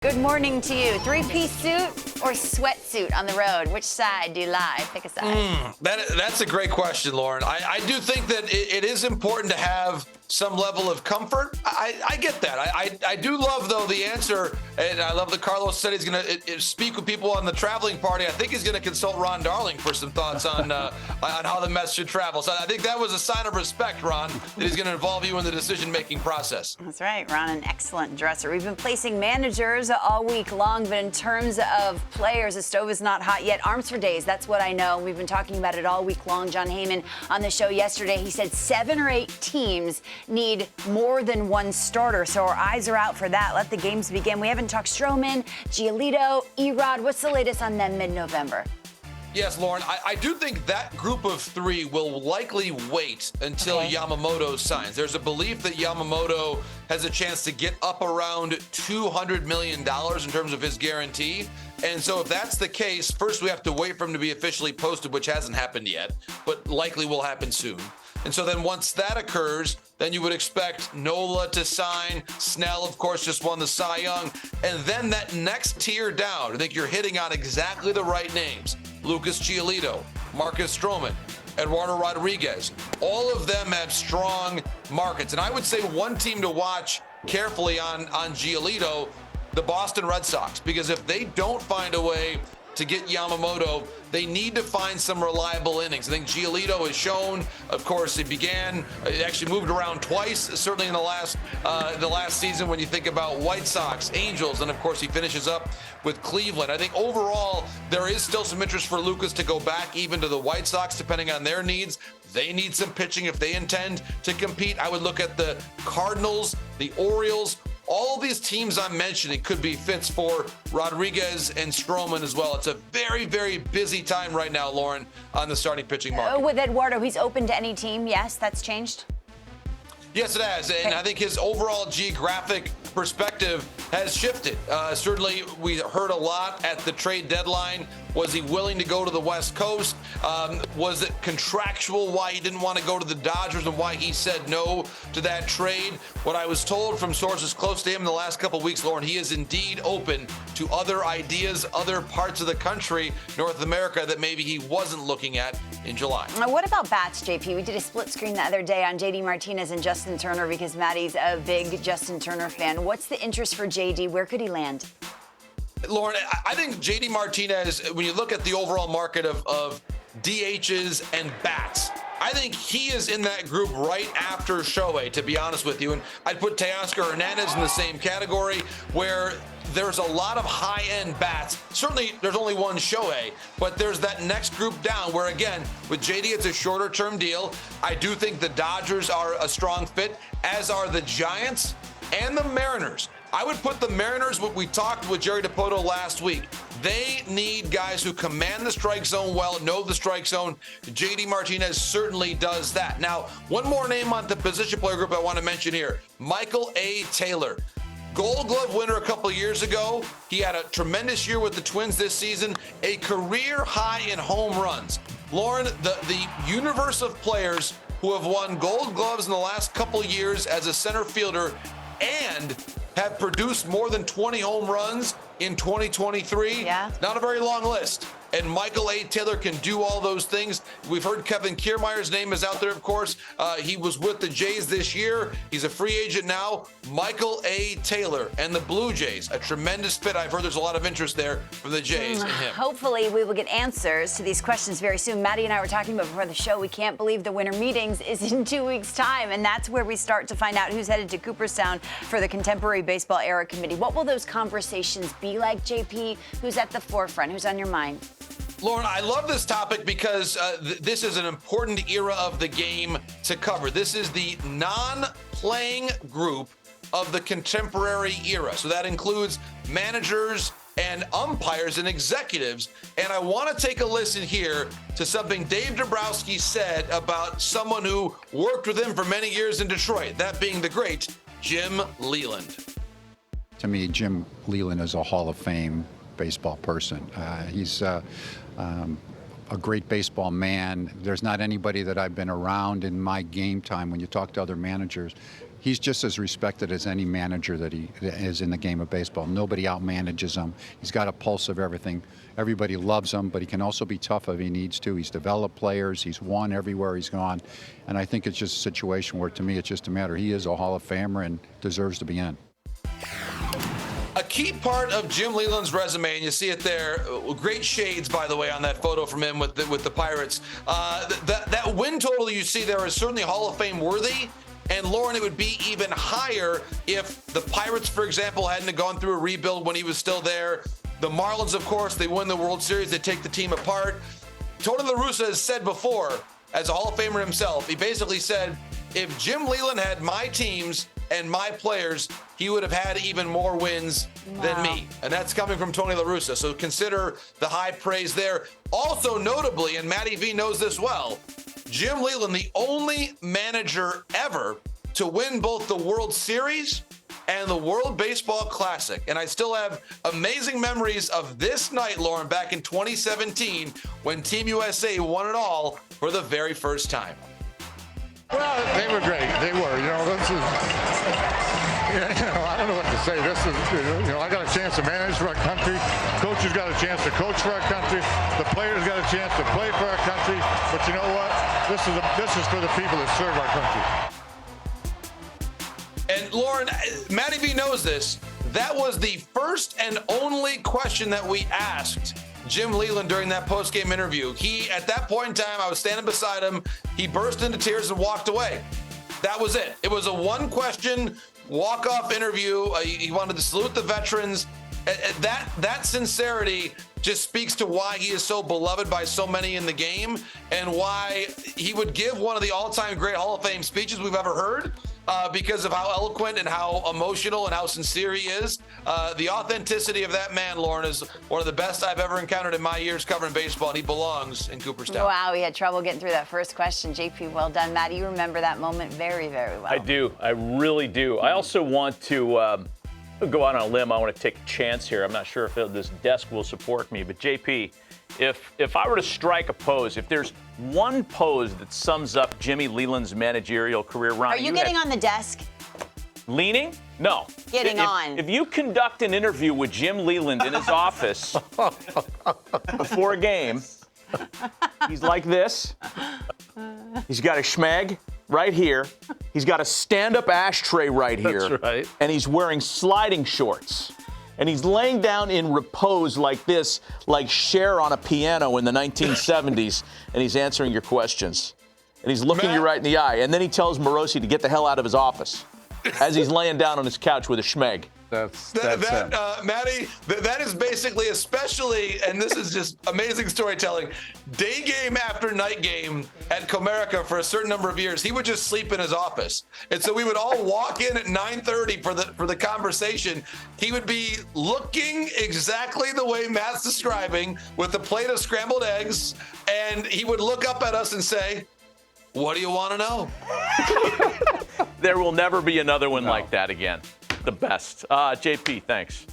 Good morning to you. Three-piece suit or sweatsuit on the road? Which side do you lie? Pick a side. That's a great question, Lauren. I do think that it is important to have some level of comfort. I get that. I do love, though, the answer, and I love that Carlos said he's going to speak with people on the traveling party. I think he's going to consult Ron Darling for some thoughts on how the Mets should travel. So I think that was a sign of respect, Ron, that he's going to involve you in the decision-making process. That's right. Ron, an excellent dresser. We've been placing managers all week long, but in terms of players, the stove is not hot yet. Arms for days, that's what I know. We've been talking about it all week long. John Heyman on the show yesterday, he said 7 or 8 teams need more than one starter, so our eyes are out for that. Let the games begin. We haven't talked Stroman, Giolito, Erod. What's the latest on them mid-November? Yes, Lauren, I do think that group of 3 will likely wait until Yamamoto signs. There's a belief that Yamamoto has a chance to get up around $200 million in terms of his guarantee. And so if that's the case, first we have to wait for him to be officially posted, which hasn't happened yet, but likely will happen soon. And so then once that occurs, then you would expect Nola to sign. Snell, of course, just won the Cy Young. And then that next tier down, I think you're hitting on exactly the right names. Lucas Giolito, Marcus Stroman, Eduardo Rodriguez. All of them have strong markets. And I would say one team to watch carefully on Giolito, the Boston Red Sox, because if they don't find a way to get Yamamoto, they need to find some reliable innings. I think Giolito has shown, of course, it actually moved around twice, certainly in the last season when you think about White Sox, Angels, and of course he finishes up with Cleveland. I think overall there is still some interest for Lucas to go back even to the White Sox, depending on their needs. They need some pitching if they intend to compete. I would look at the Cardinals, the Orioles. All of these teams I'm mentioning could be fits for Rodriguez and Stroman as well. It's a very, very busy time right now, Lauren, on the starting pitching market. With Eduardo, he's open to any team. Yes, that's changed? Yes, it has. And I think his overall geographic perspective has shifted. Certainly, we heard a lot at the trade deadline. Was he willing to go to the West Coast? Was it contractual why he didn't want to go to the Dodgers and why he said no to that trade? What I was told from sources close to him in the last couple of weeks, Lauren, he is indeed open to other ideas, other parts of the country, North America, that maybe he wasn't looking at in July. Now, what about bats, JP? We did a split screen the other day on JD Martinez and Justin Turner because Maddie's a big Justin Turner fan. What's the interest for JD? Where could he land? Lauren, I think JD Martinez, when you look at the overall market of DHs and bats, I think he is in that group right after Shohei, to be honest with you. And I'd put Teoscar Hernandez in the same category where there's a lot of high-end bats. Certainly, there's only one Shohei, but there's that next group down where, again, with JD, it's a shorter-term deal. I do think the Dodgers are a strong fit, as are the Giants and the Mariners. I would put the Mariners, what we talked with Jerry DiPoto last week. They need guys who command the strike zone well, know the strike zone. JD Martinez certainly does that. Now, one more name on the position player group I want to mention here. Michael A. Taylor. Gold Glove winner a couple of years ago. He had a tremendous year with the Twins this season, a career high in home runs. Lauren, the universe of players who have won Gold Gloves in the last couple of years as a center fielder and have produced more than 20 home runs in 2023. Yeah. Not a very long list. And Michael A. Taylor can do all those things. We've heard Kevin Kiermaier's name is out there, of course. He was with the Jays this year. He's a free agent now. Michael A. Taylor and the Blue Jays, a tremendous fit. I've heard there's a lot of interest there from the Jays and him. Hopefully we will get answers to these questions very soon. Maddie and I were talking about before the show, we can't believe the winter meetings is in 2 weeks' time, and that's where we start to find out who's headed to Cooperstown for the Contemporary Baseball Era Committee. What will those conversations be like, JP? Who's at the forefront? Who's on your mind? Lauren, I love this topic because this is an important era of the game to cover. This is the non-playing group of the contemporary era. So that includes managers and umpires and executives. And I want to take a listen here to something Dave Dombrowski said about someone who worked with him for many years in Detroit, that being the great Jim Leyland. To me, Jim Leyland is a Hall of Fame baseball person. He's a great baseball man. There's not anybody that I've been around in my game time when you talk to other managers he's just as respected as any manager that he is in the game of baseball. Nobody outmanages him. He's got a pulse of everything. Everybody loves him, but he can also be tough if he needs to. He's developed players. He's won everywhere he's gone. And I think it's just a situation where, to me, it's just a matter. He is a Hall of Famer and deserves to be in. A key part of Jim Leyland's resume, and you see it there, great shades, by the way, on that photo from him with the Pirates. That win total you see there is certainly Hall of Fame worthy. And Lauren, it would be even higher if the Pirates, for example, hadn't gone through a rebuild when he was still there. The Marlins, of course, they win the World Series. They take the team apart. Tony La Russa has said before, as a Hall of Famer himself, he basically said, if Jim Leyland had my teams and my players, he would have had even more wins than me. And that's coming from Tony La Russa. So consider the high praise there. Also notably, and Matty V knows this well, Jim Leyland, the only manager ever to win both the World Series and the World Baseball Classic. And I still have amazing memories of this night, Lauren, back in 2017 when Team USA won it all for the very first time. Well, they were great. They were. This is, I don't know what to say. This is, I got a chance to manage for our country. Coaches got a chance to coach for our country. The players got a chance to play for our country. But you know what? This is for the people that serve our country. And Lauren, Matty V knows this. That was the first and only question that we asked Jim Leyland during that post-game interview. He, at that point in time, I was standing beside him. He burst into tears and walked away. That was it. It was a one-question walk-off interview. He wanted to salute the veterans. That sincerity just speaks to why he is so beloved by so many in the game and why he would give one of the all-time great Hall of Fame speeches we've ever heard. Because of how eloquent and how emotional and how sincere he is. The authenticity of that man, Lauren, is one of the best I've ever encountered in my years covering baseball, and he belongs in Cooperstown. Wow, we had trouble getting through that first question. JP, well done. Matt, you remember that moment very, very well. I do. I really do. I also want to go out on a limb. I want to take a chance here. I'm not sure if this desk will support me, but JP, if I were to strike a pose, if there's one pose that sums up Jimmy Leyland's managerial career, Ron, are you getting on the desk? Leaning? No. Getting on. If you conduct an interview with Jim Leyland in his office before a game, he's like this. He's got a schmeg right here. He's got a stand-up ashtray right here. That's right. And he's wearing sliding shorts. And he's laying down in repose like this, like Cher on a piano in the 1970s, and he's answering your questions. And he's looking you right in the eye. And then he tells Morosi to get the hell out of his office as he's laying down on his couch with a schmeg. That's Matty, that is basically, especially, and this is just amazing storytelling, day game after night game at Comerica for a certain number of years, he would just sleep in his office. And so we would all walk in at 9:30 for the conversation. He would be looking exactly the way Matt's describing with a plate of scrambled eggs, and he would look up at us and say, "What do you want to know?" There will never be another one like that again. The best. JP, thanks.